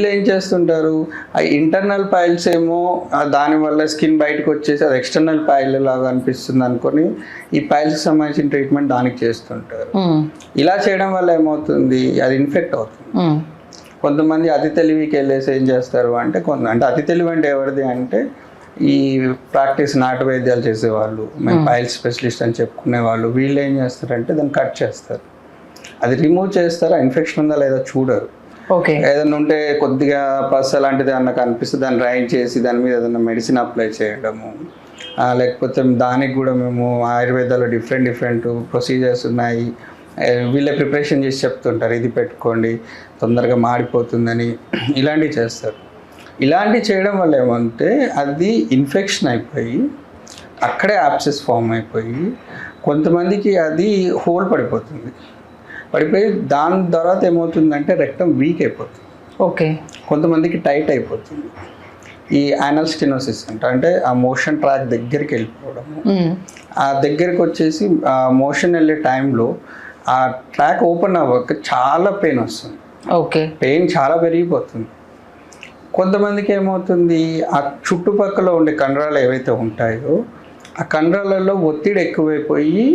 వీళ్ళు ఏం చేస్తుంటారు, ఆ ఇంటర్నల్ పైల్స్ ఏమో దానివల్ల స్కిన్ బయటకు వచ్చేసి అది ఎక్స్టర్నల్ పైల్ లాగా అనిపిస్తుంది అనుకొని ఈ పైల్స్కి సంబంధించిన ట్రీట్మెంట్ దానికి చేస్తుంటారు. ఇలా చేయడం వల్ల ఏమవుతుంది, అది ఇన్ఫెక్ట్ అవుతుంది. కొంతమంది అతి తెలివికి వెళ్ళేసి ఏం చేస్తారు అంటే అంటే అతి తెలివి అంటే ఎవరిది అంటే ఈ ప్రాక్టీస్ నాటు వైద్యాలు చేసేవాళ్ళు, మేము పైల్స్ స్పెషలిస్ట్ అని చెప్పుకునే వాళ్ళు, వీళ్ళు ఏం చేస్తారంటే దాన్ని కట్ చేస్తారు, అది రిమూవ్ చేస్తారు, ఇన్ఫెక్షన్ ఉందా లేదా చూడరు. ఏదైనా ఉంటే కొద్దిగా పస్ అలాంటిది అన్న కనిపిస్తే దాన్ని రైన్ చేసి దాని మీద ఏదైనా మెడిసిన్ అప్లై చేయడము, లేకపోతే దానికి కూడా మేము ఆయుర్వేదాలో డిఫరెంట్ ప్రొసీజర్స్ ఉన్నాయి, వీళ్ళే ప్రిపరేషన్ చేసి చెప్తుంటారు, ఇది పెట్టుకోండి తొందరగా మాడిపోతుందని, ఇలాంటివి చేస్తారు. ఇలాంటివి చేయడం వల్ల ఏమంటే అది ఇన్ఫెక్షన్ అయిపోయి అక్కడే యాబ్సెస్ ఫామ్ అయిపోయి కొంతమందికి అది హోల్ పడిపోతుంది. దాని తర్వాత ఏమవుతుందంటే రెక్టమ్ వీక్ అయిపోతుంది. కొంతమందికి టైట్ అయిపోతుంది. ఈ యానల్ స్టెనోసిస్ అంటే ఆ మోషన్ ట్రాక్ దగ్గరికి వెళ్ళిపోవడము, ఆ దగ్గరికి వచ్చేసి ఆ మోషన్ వెళ్ళే టైంలో ఆ ట్రాక్ ఓపెన్ అవ్వక చాలా పెయిన్ వస్తుంది. పెయిన్ చాలా పెరిగిపోతుంది. కొంతమందికి ఏమవుతుంది, ఆ చుట్టుపక్కల ఉండే కండరాలు ఏవైతే ఉంటాయో ఆ కండరాలలో ఒత్తిడి ఎక్కువైపోయి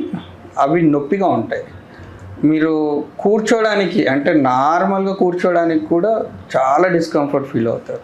అవి నొప్పిగా ఉంటాయి. మీరు కూర్చోడానికి అంటే నార్మల్గా కూర్చోడానికి కూడా చాలా డిస్కంఫర్ట్ ఫీల్ అవుతారు.